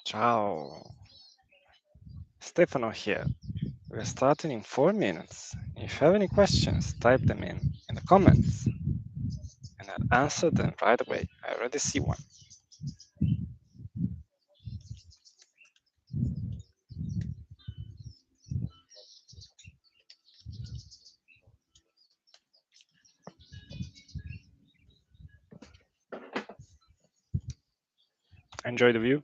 Ciao, Stefano here. We're starting in 4 minutes. If you have any questions, type them in the comments and I'll answer them right away. I already see one. Enjoy the view.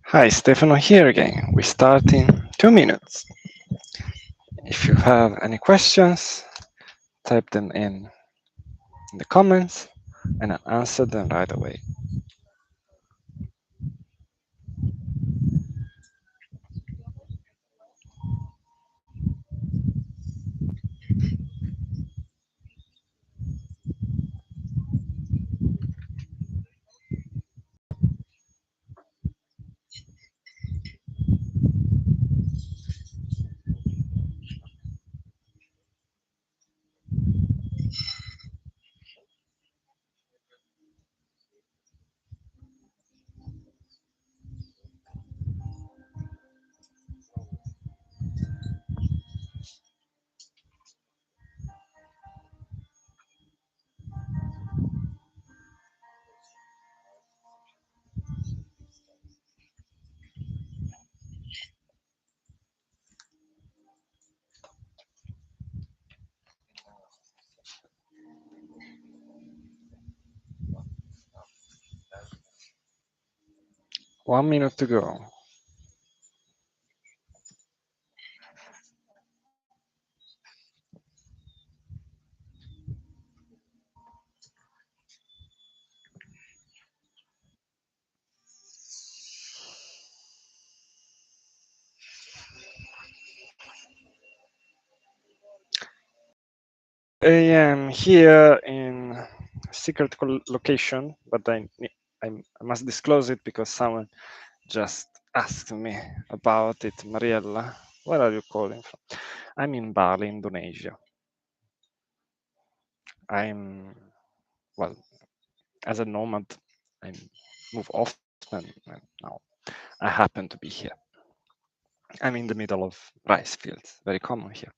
Hi, Stefano here again. We start in 2 minutes. If you have any questions, type them in the comments and I'll answer them right away. One minute to go. I am here in a secret location, but I must disclose it because someone just asked me about it. Mariella, where are you calling from? I'm in Bali, Indonesia. I'm, well, as a nomad, I move often, and now I happen to be here. I'm in the middle of rice fields, very common here.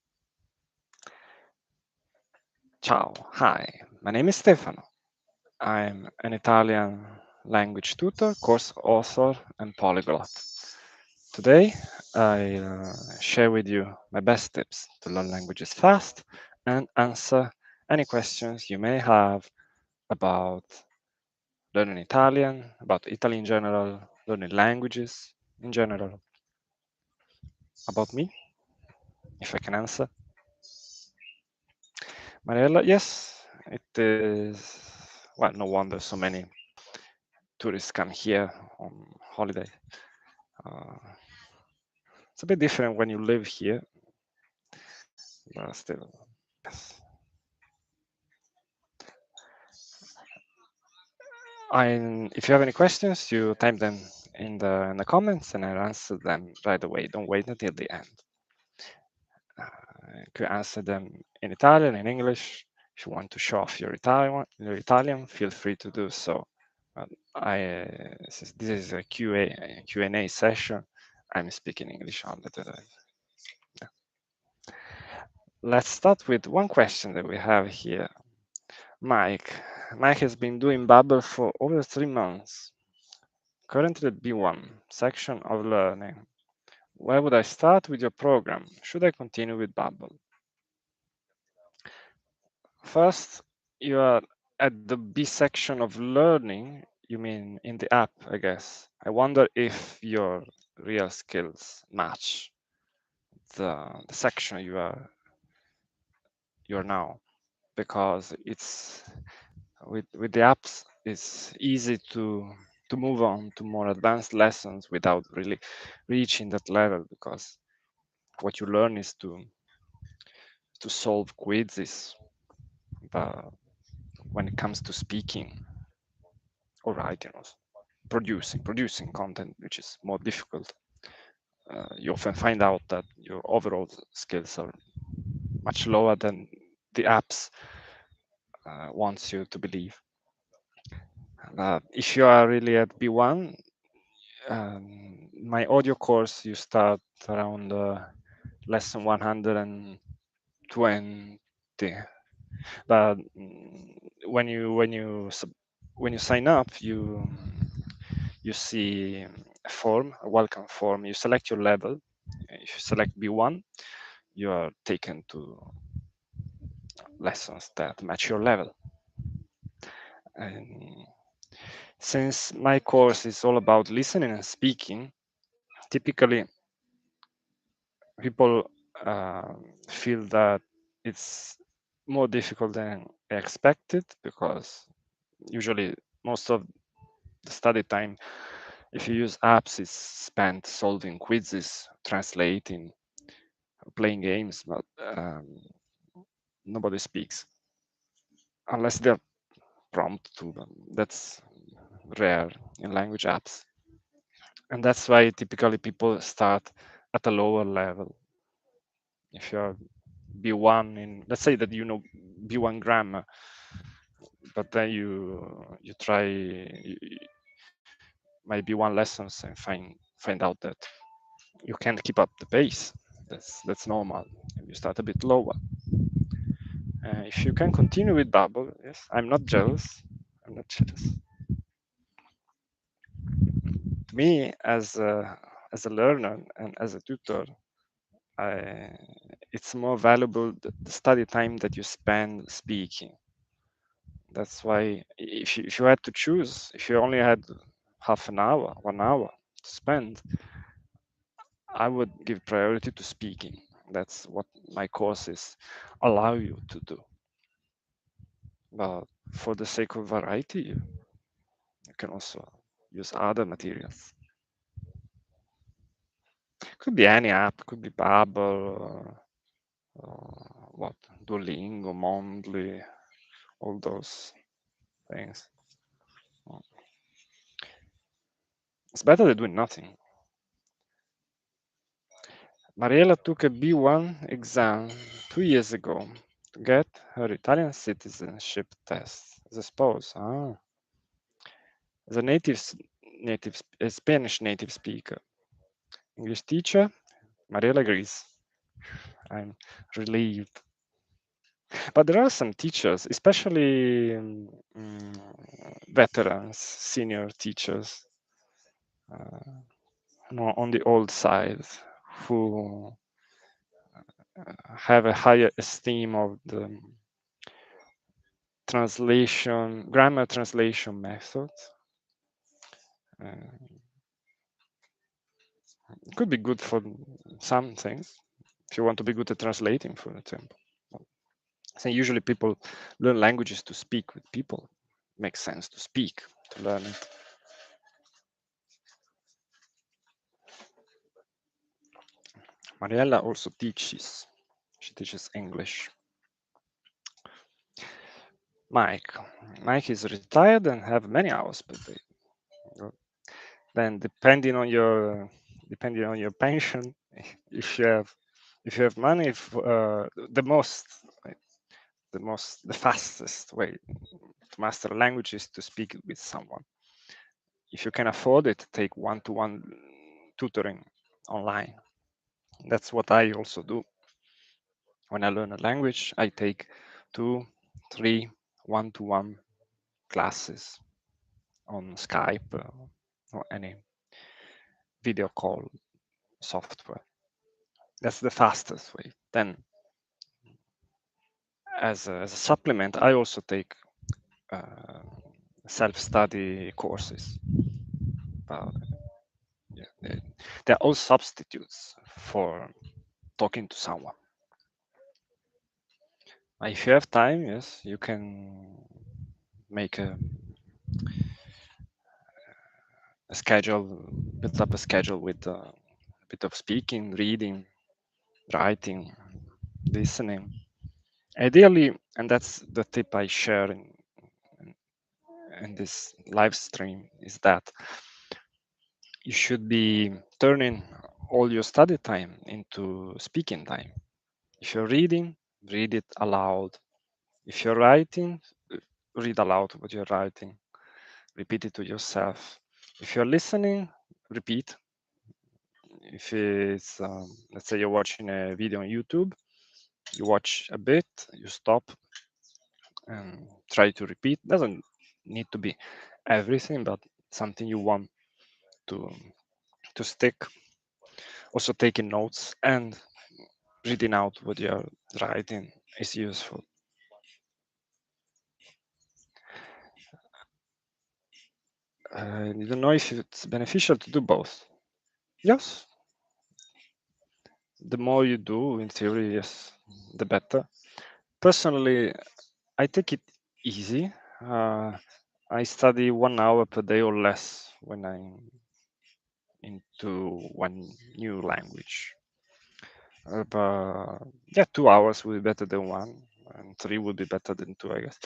Ciao, hi, my name is Stefano. I'm an Italian language tutor, course author, and polyglot. Today, I'll share with you my best tips to learn languages fast and answer any questions you may have about learning Italian, about Italy in general, learning languages in general. about me, if I can answer. Mariella, yes, it is. Well, no wonder so many tourists come here on holiday. Uh, it's a bit different when you live here, but still, yes. If you have any questions, you type them in the comments, and I'll answer them right away. Don't wait until the end. You can answer them in Italian, in English. If you want to show off your Italian, feel free to do so. Since this is a Q&A session, I'm speaking English only today. Yeah. Let's start with one question that we have here. Mike. Mike has been doing Babbel for over 3 months. Currently at B1, section of learning. Where would I start with your program? Should I continue with Babbel? First, you are at the B section of learning. You mean in the app, I guess. I wonder if your real skills match the section you're now, because it's with the apps it's easy to move on to more advanced lessons without really reaching that level, because what you learn is to solve quizzes. But when it comes to speaking or writing or producing content, which is more difficult, you often find out that your overall skills are much lower than the apps wants you to believe. If you are really at B1, my audio course, you start around lesson 120. But when you sign up, you see a form, a welcome form. You select your level. If you select B1, you are taken to lessons that match your level. And since my course is all about listening and speaking, typically people feel that it's more difficult than expected, because usually most of the study time, if you use apps, is spent solving quizzes, translating, playing games, but nobody speaks unless they're prompt to. That's rare in language apps, and that's why typically people start at a lower level. If you're B1 in, let's say that you know B1 grammar, but then you try my B1 lessons and find out that you can't keep up the pace. That's normal. You start a bit lower. If you can continue with Babbel, yes, I'm not jealous. I'm not jealous. To me, as a learner and as a tutor, it's more valuable the study time that you spend speaking. That's why if you had to choose, if you only had half an hour, 1 hour to spend, I would give priority to speaking. That's what my courses allow you to do. But for the sake of variety, you can also use other materials. Could be any app, could be Babbel, what, Duolingo, Mondly, all those things. It's better than doing nothing. Mariella took a B1 exam 2 years ago to get her Italian citizenship test as a spouse. As a Spanish native speaker, English teacher, Mariella agrees. I'm relieved. But there are some teachers, especially veterans, senior teachers, more on the old side, who have a higher esteem of the grammar translation method. It could be good for some things. If you want to be good at translating, for example. So usually people learn languages to speak with people. Makes sense to speak, to learn it. Mariella also teaches. She teaches English. Mike. Mike is retired and have many hours per day. Then depending on your pension, if you have money, the fastest way to master a language is to speak with someone. If you can afford it, take one-to-one tutoring online. That's what I also do. When I learn a language, I take 2, 3 one-to-one classes on Skype or any video call software. That's the fastest way. Then, as a supplement, I also take self-study courses. Yeah, they're all substitutes for talking to someone. If you have time, yes, you can make a schedule, build up a schedule with a bit of speaking, reading, writing, listening. Ideally, and that's the tip I share in this live stream, is that you should be turning all your study time into speaking time. If you're reading, read it aloud. If you're writing, read aloud what you're writing. Repeat it to yourself. If you're listening, repeat. If it's, let's say you're watching a video on YouTube, you watch a bit, you stop, and try to repeat. Doesn't need to be everything, but something you want to stick. Also, taking notes and reading out what you're writing is useful. I don't know if it's beneficial to do both. Yes, the more you do, in theory, yes, the better. Personally, I take it easy. I study 1 hour per day or less when I'm into one new language. But yeah, 2 hours will be better than one, and three will be better than two, I guess.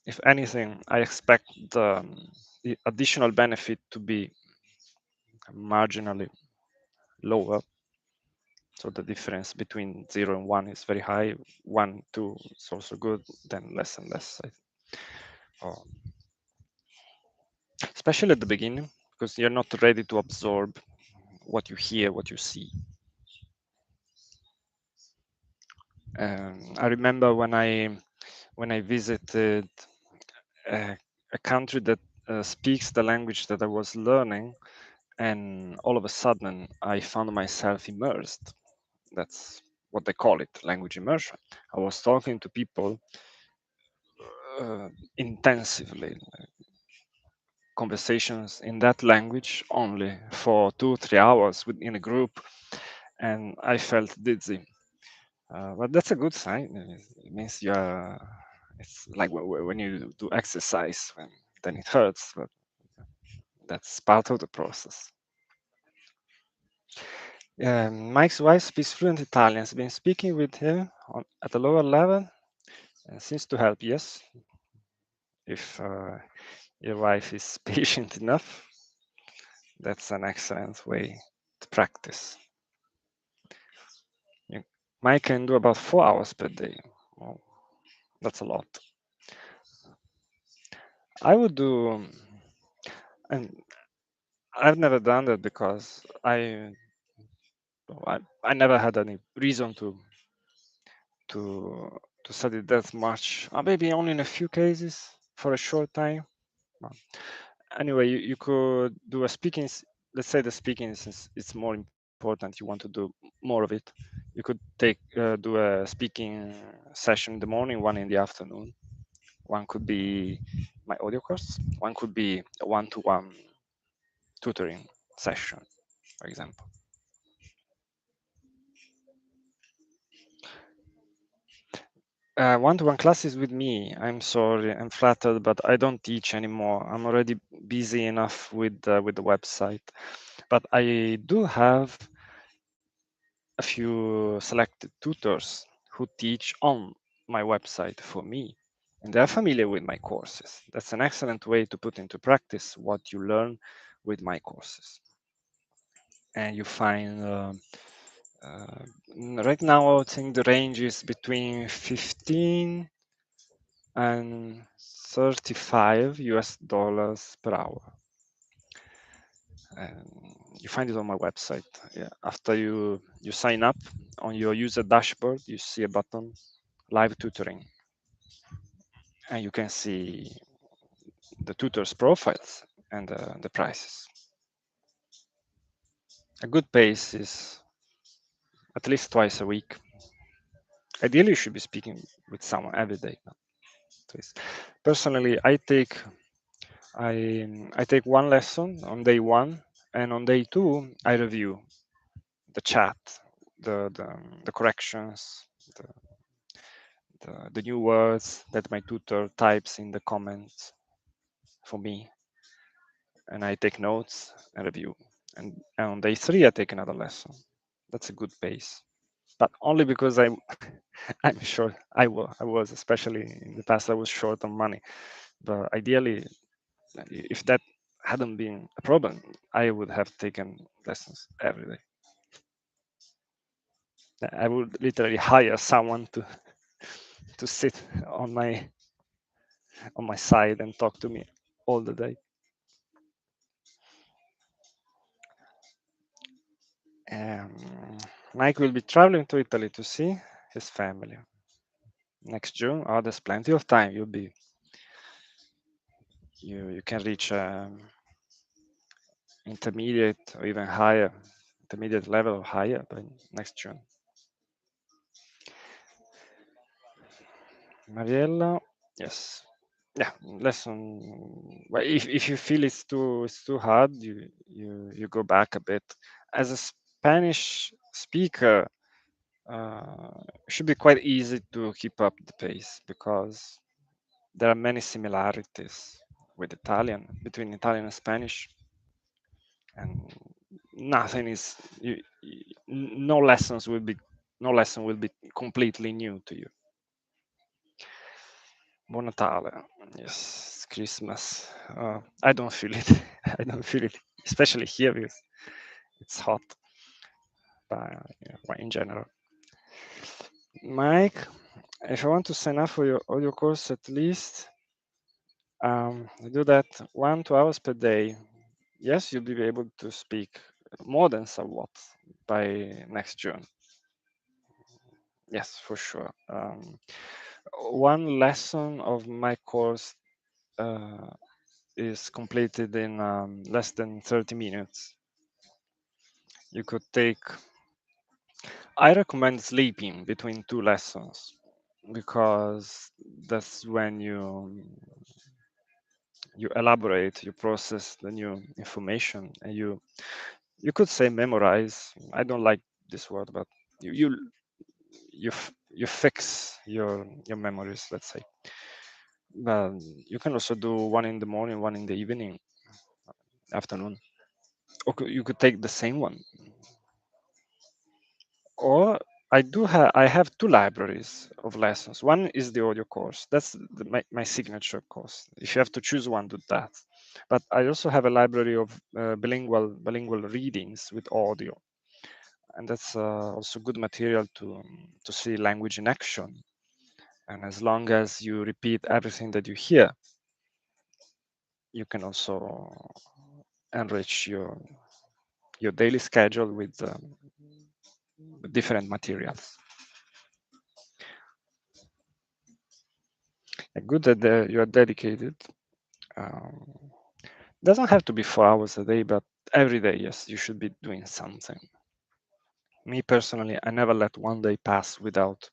If anything, I expect the additional benefit to be marginally lower. So the difference between 0 and 1 is very high. 1, 2 is also good, then less and less. Oh. Especially at the beginning, because you're not ready to absorb what you hear, what you see. I remember when I visited a country that speaks the language that I was learning, and all of a sudden I found myself immersed. That's what they call it, language immersion. I was talking to people intensively, conversations in that language only for 2-3 hours within a group, and I felt dizzy. But that's a good sign. It means you're. It's like when you do exercise, then it hurts, but that's part of the process. Mike's wife speaks fluent Italian. Has been speaking with him at a lower level and seems to help. Yes, if your wife is patient enough, that's an excellent way to practice. Mike can do about 4 hours per day. Well, that's a lot. I would do, and I've never done that because I never had any reason to study that much. Maybe only in a few cases for a short time. Well, anyway, you could do a speaking. Let's say the speaking is it's more important. You want to do more of it. You could do a speaking session in the morning, one in the afternoon. One could be my audio course. One could be a one-to-one tutoring session. for example. One-to-one classes with me. I'm sorry, I'm flattered, but I don't teach anymore. I'm already busy enough with the website. But I do have a few selected tutors who teach on my website for me, and they're familiar with my courses. That's an excellent way to put into practice what you learn with my courses. And you find right now, I think the range is between 15 and 35 US dollars per hour. And you find it on my website. Yeah. After you sign up on your user dashboard, you see a button, live tutoring, and you can see the tutors' profiles and the prices. A good pace is at least twice a week. Ideally, you should be speaking with someone every day. Personally, I take one lesson on day one, and on day two, I review the chat, the corrections, the, the new words that my tutor types in the comments for me, and I take notes and review. And on day three, I take another lesson. That's a good pace, but only because I'm short. I was especially in the past. I was short on money, but ideally, if that hadn't been a problem, I would have taken lessons every day. I would literally hire someone to sit on my side and talk to me all the day. Um, Mike will be traveling to Italy to see his family next June. Oh, there's plenty of time. You can reach intermediate or even higher, intermediate level or higher by next June. Mariella, yes, yeah, lesson. Well, if you feel it's too hard, you go back a bit. As a Spanish speaker, it should be quite easy to keep up the pace because there are many similarities with Italian between Italian and Spanish, and nothing is no lessons will be no lesson will be completely new to you. Buon Natale. Yes, it's Christmas. I don't feel it. I don't feel it, especially here because it's hot. But yeah, well, in general, Mike, if I want to sign up for your audio course, at least I do that 1 2 hours per day. Yes, you'll be able to speak more than somewhat by next June. Yes, for sure. One lesson of my course uh, is completed in less than 30 minutes. You could take, I recommend sleeping between two lessons because that's when you elaborate, you process the new information, and you could say memorize. I don't like this word, but you fix your memories, let's say. But you can also do one in the morning, one in the evening, afternoon, or you could take the same one. Or I have two libraries of lessons. One is the audio course. That's my signature course. If you have to choose one, do that. But I also have a library of bilingual readings with audio, and that's also good material to see language in action. And as long as you repeat everything that you hear, you can also enrich your daily schedule with different materials. Good that you are dedicated. Um, doesn't have to be 4 hours a day, but every day, yes, you should be doing something. Me personally, I never let one day pass without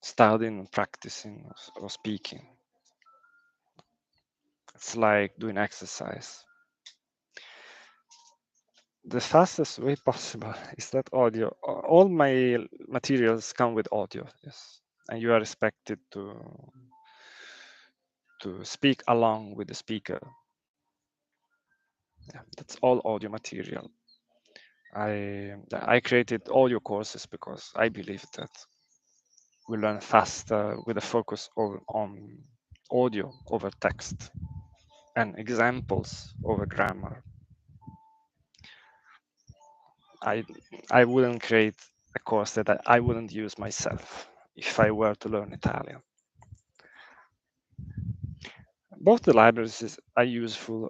studying, practicing, or speaking. It's like doing exercise. the fastest way possible is that audio. All my materials come with audio, yes, and you are expected to speak along with the speaker. Yeah, that's all audio material. I created audio courses because I believe that we learn faster with a focus on audio over text and examples over grammar. I I wouldn't create a course that I wouldn't use myself if I were to learn Italian. Both the libraries are useful.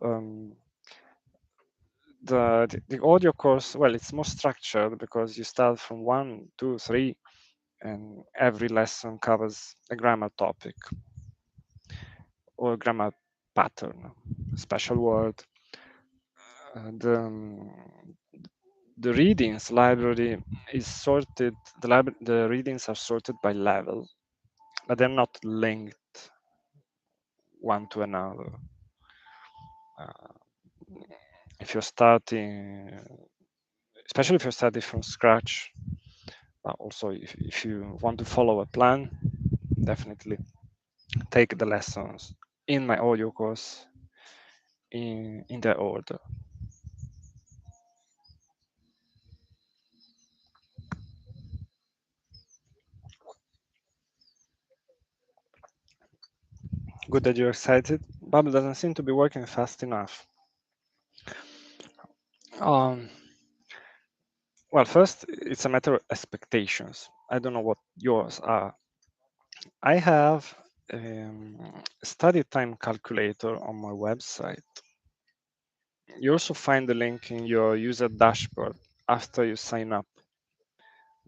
The audio course, well, it's more structured because you start from 1, 2, 3, and every lesson covers a grammar topic or a grammar pattern, special word. The readings library is sorted. The readings are sorted by level, but they're not linked one to another. Uh, if you're starting, especially if you're starting from scratch, also if you want to follow a plan, definitely take the lessons in my audio course in their order. Good that you're excited. Bubble doesn't seem to be working fast enough. Um, well, first, it's a matter of expectations. I don't know what yours are. I have a study time calculator on my website. You also find the link in your user dashboard after you sign up.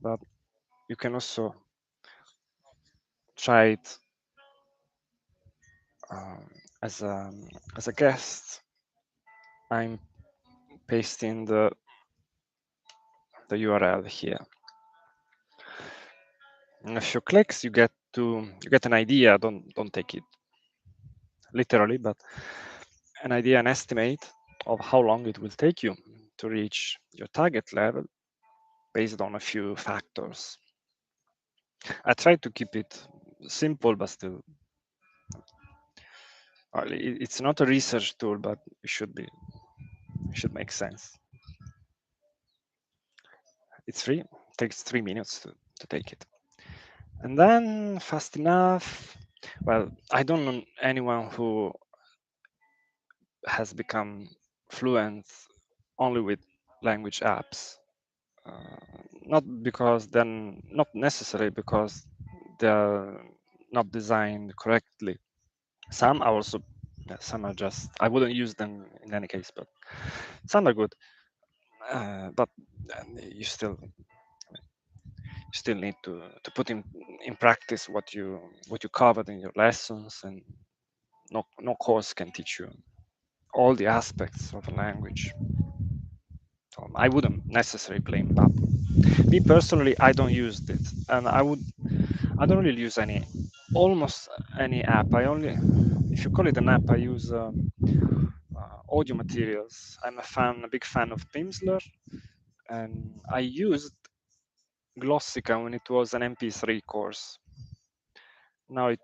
But you can also try it um, as a guest. I'm pasting the URL here. And a few clicks, you get an idea. Don't take it literally, but an idea, an estimate of how long it will take you to reach your target level based on a few factors. I try to keep it simple, but still, it's not a research tool, but it should make sense. It's free. It takes 3 minutes to take it. And then fast enough. Well, I don't know anyone who has become fluent only with language apps. Not because then, not necessarily because they're not designed correctly. Some are also, some are just, I wouldn't use them in any case, but some are good. But you still need to put in practice what you covered in your lessons, and no course can teach you all the aspects of a language. So I wouldn't necessarily blame that. Me personally, I don't use it, and I don't really use almost any app. I only, if you call it an app, I use audio materials. I'm a big fan of Pimsleur, and I used Glossica when it was an MP3 course. Now it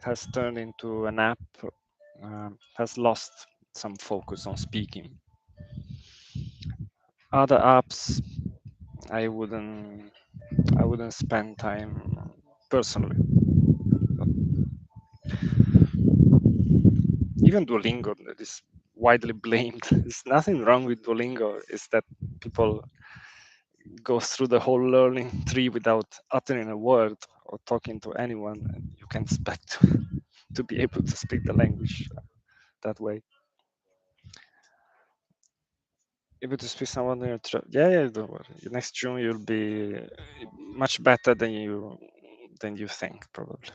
has turned into an app, has lost some focus on speaking. Other apps, I wouldn't spend time personally. Even Duolingo, that is widely blamed. There's nothing wrong with Duolingo. It's that people go through the whole learning tree without uttering a word or talking to anyone, and you can expect to be able to speak the language that way. Able to speak someone in your yeah, don't worry. Next June you'll be much better than you think, probably.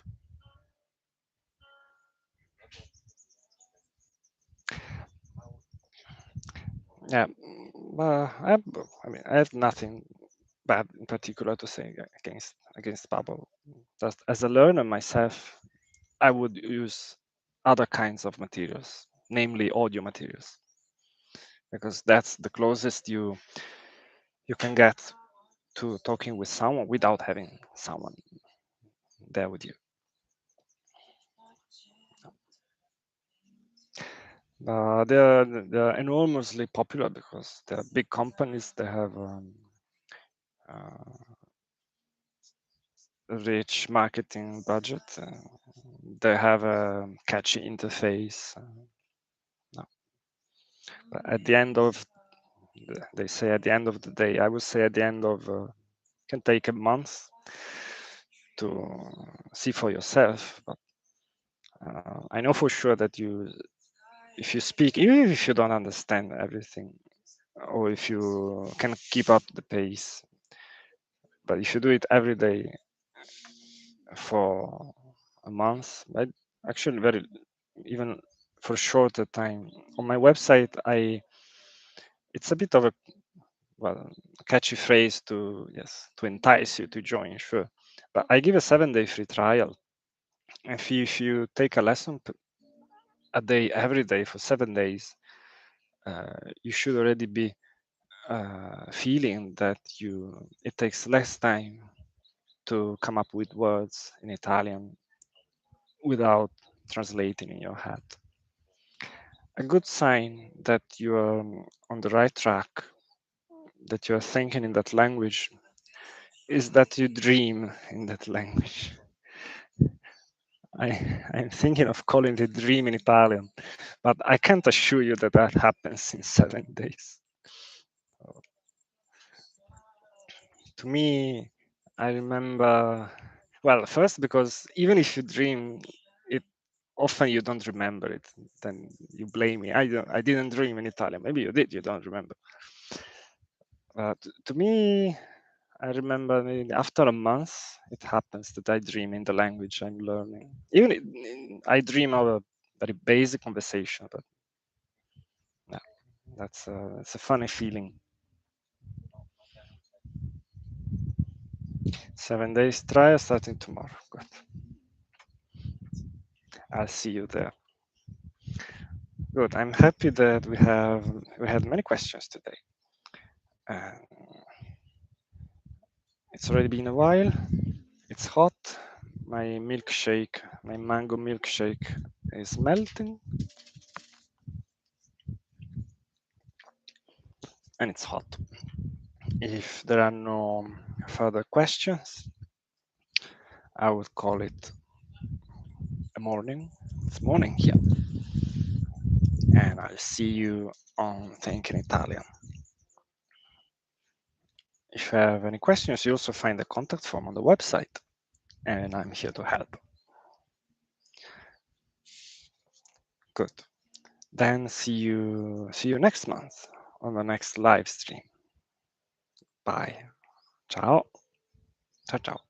Yeah, I mean, I have nothing bad in particular to say against Bubble. Just as a learner myself, I would use other kinds of materials, namely audio materials. because that's the closest you can get to talking with someone without having someone there with you. They're enormously popular because they're big companies. They have uh, a rich marketing budget. They have a catchy interface. No. But at the end of, they say at the end of the day, I would say at the end of, can take a month to see for yourself. But I know for sure that if you speak, even if you don't understand everything, or if you can keep up the pace, but if you do it every day for a month, but actually very, even for shorter time, on my website, it's a bit of a, well, catchy phrase to, yes, to entice you to join, sure. But I give a 7-day free trial. If you take a lesson a day every day for 7 days, you should already be feeling that it takes less time to come up with words in Italian without translating in your head. A good sign that you are on the right track, that you are thinking in that language, is that you dream in that language. I'm thinking of calling it dream in Italian, but I can't assure you that that happens in 7 days. To me, I remember, well, first because even if you dream, it often you don't remember it. Then you blame me. I didn't dream in Italian. Maybe you did. You don't remember. To me, I remember after a month, it happens that I dream in the language I'm learning. Even I dream of a very basic conversation, but yeah, it's a funny feeling. 7 days trial starting tomorrow. Good. I'll see you there. Good. I'm happy that we had many questions today. It's already been a while. It's hot. My milkshake, my mango milkshake is melting. And it's hot. If there are no further questions, I would call it a morning. It's morning here. And I'll see you on Thinking Italian. If you have any questions, you also find the contact form on the website, and I'm here to help. Good. Then see you next month on the next live stream. Bye. Ciao. Ciao, ciao.